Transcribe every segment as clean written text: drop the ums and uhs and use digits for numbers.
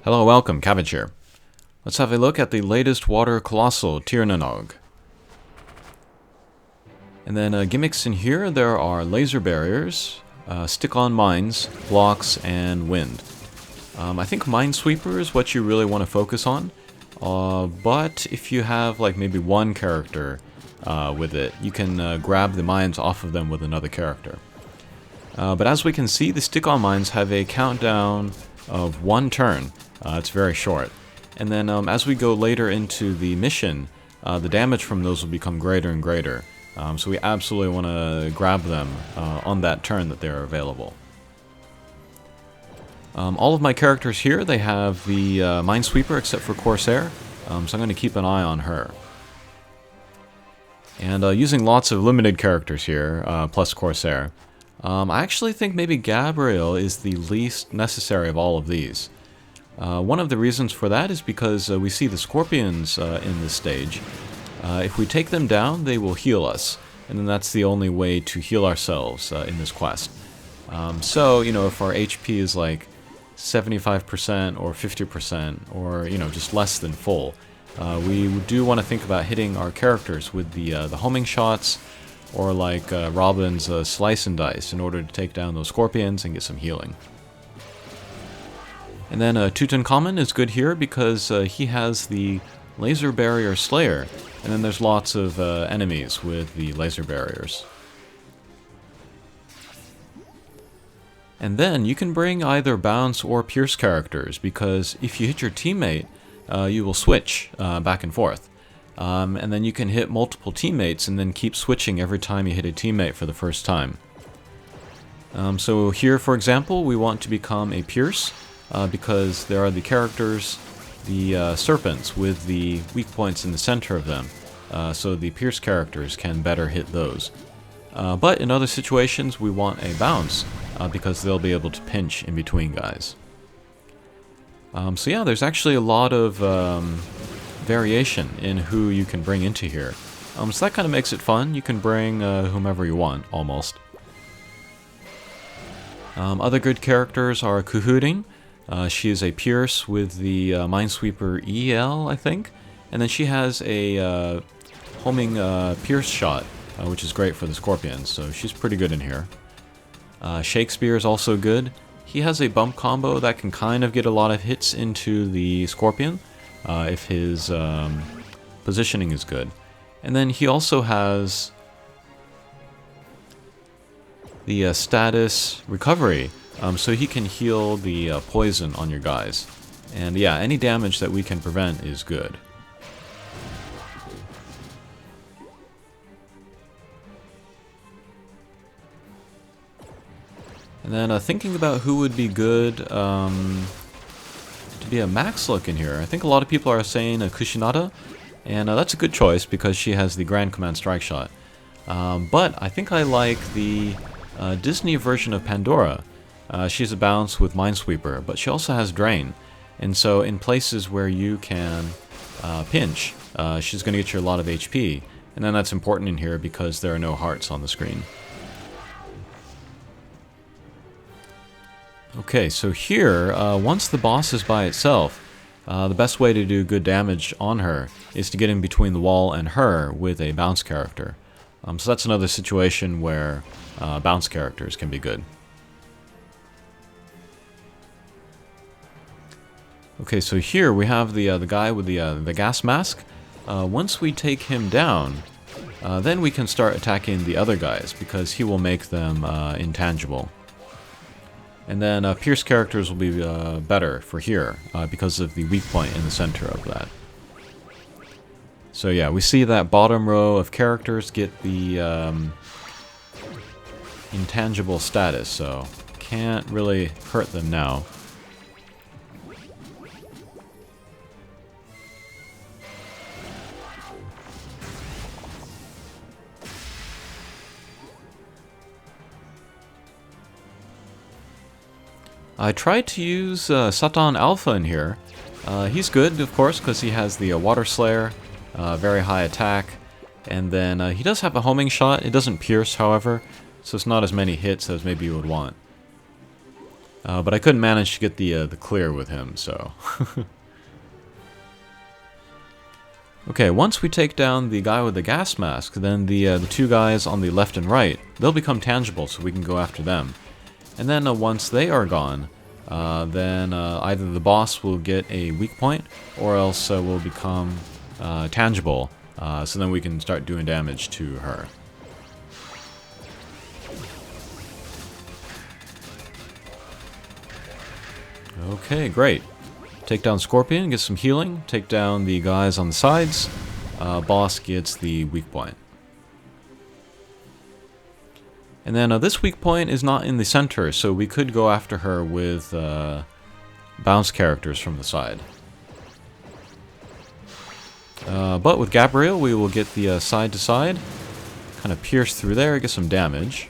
Hello, welcome, Cabbage here. Let's have a look at the latest Water Colossal Tirnanog. And then gimmicks in here, there are laser barriers, stick-on mines, blocks, and wind. I think Minesweeper is what you really want to focus on, but if you have like maybe one character with it, you can grab the mines off of them with another character. But as we can see, the stick-on mines have a countdown of 1 turn. It's very short. And then as we go later into the mission, the damage from those will become greater and greater. So we absolutely want to grab them on that turn that they're available. All of my characters here, they have the Minesweeper except for Corsair, so I'm going to keep an eye on her. And using lots of limited characters here, plus Corsair, I actually think maybe Gabriel is the least necessary of all of these. One of the reasons for that is because we see the scorpions in this stage. If we take them down, they will heal us, and then that's the only way to heal ourselves in this quest. So, you know, if our HP is like 75% or 50% or, you know, just less than full, we do want to think about hitting our characters with the homing shots or like Robin's slice and dice in order to take down those scorpions and get some healing. And then Tutankhamun is good here because he has the Laser Barrier Slayer, and then there's lots of enemies with the laser barriers. And then you can bring either Bounce or Pierce characters, because if you hit your teammate, you will switch back and forth. And then you can hit multiple teammates and then keep switching every time you hit a teammate for the first time. So here, for example, we want to become a Pierce, because there are the characters, the serpents with the weak points in the center of them, so the Pierce characters can better hit those. But in other situations we want a Bounce, because they'll be able to pinch in between guys. So yeah, there's actually a lot of variation in who you can bring into here. So that kind of makes it fun. You can bring whomever you want, almost. Other good characters are Kuhuding. She is a Pierce with the Minesweeper EL, I think. And then she has a homing Pierce shot, which is great for the Scorpions, so she's pretty good in here. Shakespeare is also good. He has a bump combo that can kind of get a lot of hits into the Scorpion, if his positioning is good. And then he also has the status recovery, so he can heal the poison on your guys. And yeah, any damage that we can prevent is good. And then thinking about who would be good to be a max look in here, I think a lot of people are saying Kushinada, and that's a good choice because she has the Grand Command Strike Shot. But I think I like the Disney version of Pandora. She's a Bounce with Minesweeper, but she also has Drain. And so in places where you can pinch, she's going to get you a lot of HP. And then that's important in here because there are no hearts on the screen. Okay, so here, once the boss is by itself, the best way to do good damage on her is to get in between the wall and her with a Bounce character. So that's another situation where Bounce characters can be good. Okay, so here we have the guy with the gas mask. Once we take him down, then we can start attacking the other guys because he will make them intangible. And then Pierce characters will be better for here because of the weak point in the center of that. So yeah, we see that bottom row of characters get the intangible status, so can't really hurt them now. I tried to use Satan Alpha in here. He's good, of course, because he has the Water Slayer, very high attack, and then he does have a homing shot. It doesn't pierce, however, so it's not as many hits as maybe you would want. But I couldn't manage to get the clear with him, so... Okay, once we take down the guy with the gas mask, then the two guys on the left and right, they'll become tangible so we can go after them. And then once they are gone, then either the boss will get a weak point, or else will become tangible, so then we can start doing damage to her. Okay, great. Take down Scorpion, get some healing. Take down the guys on the sides. Boss gets the weak point. And then this weak point is not in the center, so we could go after her with bounce characters from the side. But with Gabriel, we will get the side to side. Kind of pierce through there, get some damage.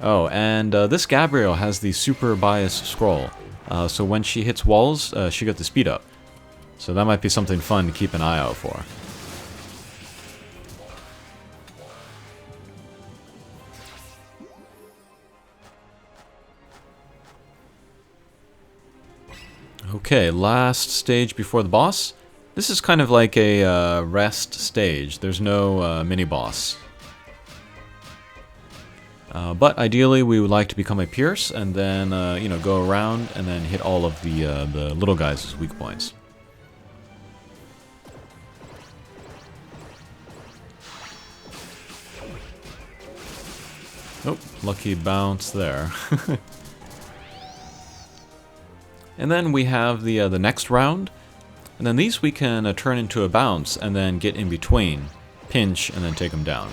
Oh, and this Gabriel has the super bias scroll. So when she hits walls, she got the speed up. So that might be something fun to keep an eye out for. Okay, last stage before the boss. This is kind of like a rest stage. There's no mini-boss. But ideally, we would like to become a Pierce, and then, you know, go around and then hit all of the little guys as weak points. Oh, lucky bounce there. And then we have the next round, and then these we can turn into a bounce and then get in between, pinch, and then take them down.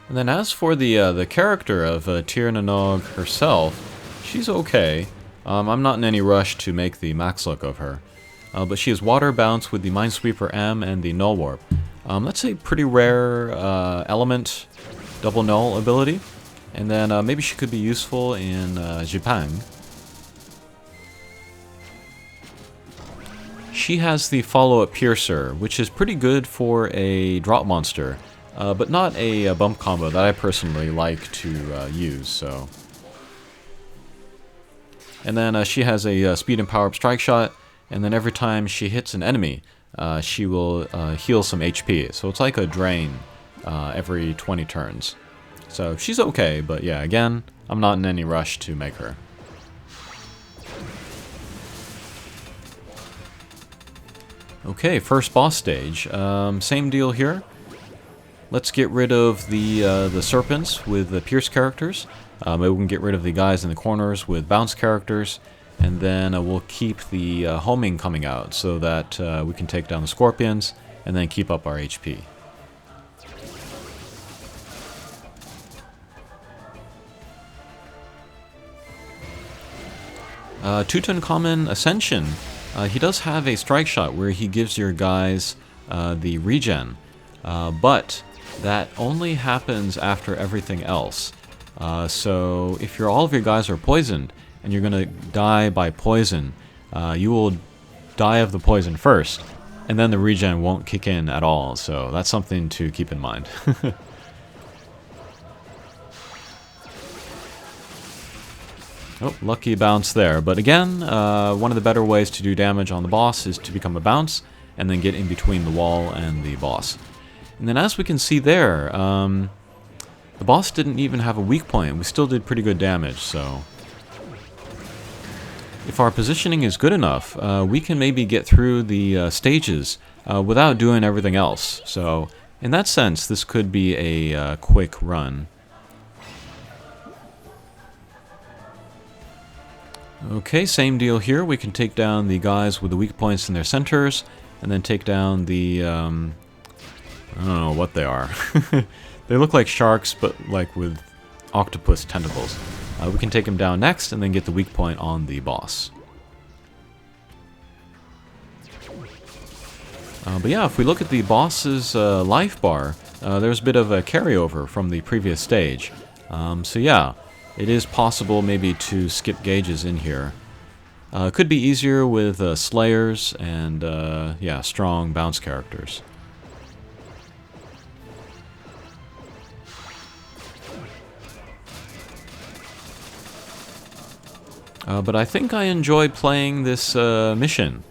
And then as for the character of Tir na nog herself, she's okay. I'm not in any rush to make the max look of her. But she has Water Bounce with the Minesweeper M and the Null Warp. That's a pretty rare element, double null ability. And then maybe she could be useful in Jipang. She has the follow-up Piercer, which is pretty good for a drop monster. But not a bump combo that I personally like to use, so... And then she has a speed and power up strike shot, and then every time she hits an enemy, she will heal some HP. So it's like a drain every 20 turns. So she's okay, but yeah, again, I'm not in any rush to make her. Okay, first boss stage. Same deal here. Let's get rid of the serpents with the Pierce characters. Maybe we can get rid of the guys in the corners with bounce characters. And then we'll keep the homing coming out so that we can take down the scorpions and then keep up our HP. Tutankhamun Ascension. He does have a strike shot where he gives your guys the regen. But that only happens after everything else. So if all of your guys are poisoned and you're going to die by poison, you will die of the poison first, and then the regen won't kick in at all. So that's something to keep in mind. Oh, lucky bounce there. But again, one of the better ways to do damage on the boss is to become a bounce and then get in between the wall and the boss. And then as we can see there, the boss didn't even have a weak point. We still did pretty good damage, so... If our positioning is good enough, we can maybe get through the stages without doing everything else. So, in that sense, this could be a quick run. Okay, same deal here. We can take down the guys with the weak points in their centers, and then take down the... I don't know what they are. They look like sharks, but like with octopus tentacles. We can take them down next, and then get the weak point on the boss. But yeah, if we look at the boss's life bar, there's a bit of a carryover from the previous stage. So yeah, it is possible maybe to skip gauges in here. Could be easier with slayers and yeah, strong bounce characters. But I think I enjoyed playing this mission.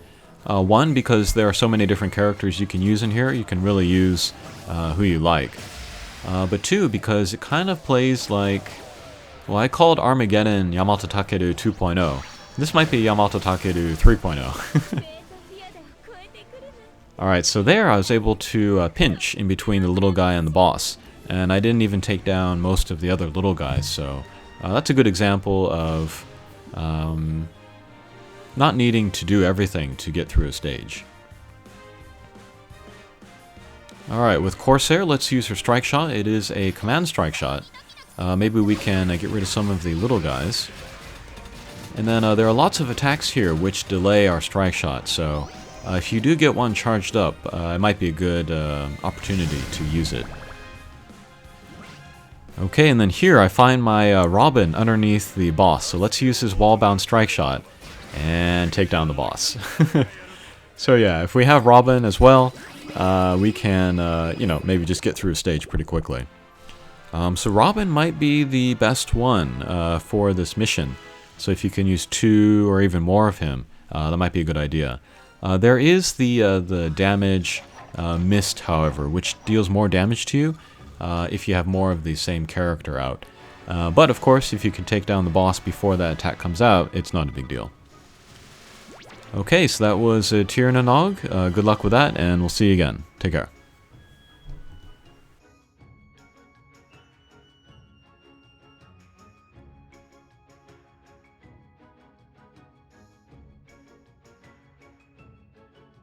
One, because there are so many different characters you can use in here. You can really use who you like. But two, because it kind of plays like... Well, I called Armageddon Yamato Takeru 2.0. This might be Yamato Takeru 3.0. Alright, so there I was able to pinch in between the little guy and the boss. And I didn't even take down most of the other little guys, so that's a good example of not needing to do everything to get through a stage. Alright, with Corsair, let's use her strike shot. It is a command strike shot. Maybe we can get rid of some of the little guys. And then there are lots of attacks here which delay our strike shot, so if you do get one charged up, it might be a good opportunity to use it. Okay, and then here I find my Robin underneath the boss, so let's use his wall-bound strike shot and take down the boss. So yeah, if we have Robin as well, we can, you know, maybe just get through a stage pretty quickly. So Robin might be the best one for this mission. So if you can use 2 or even more of him, that might be a good idea. There is the damage mist, however, which deals more damage to you if you have more of the same character out. But of course, if you can take down the boss before that attack comes out, it's not a big deal. Okay, so that was Tir na Nog. Good luck with that, and we'll see you again. Take care.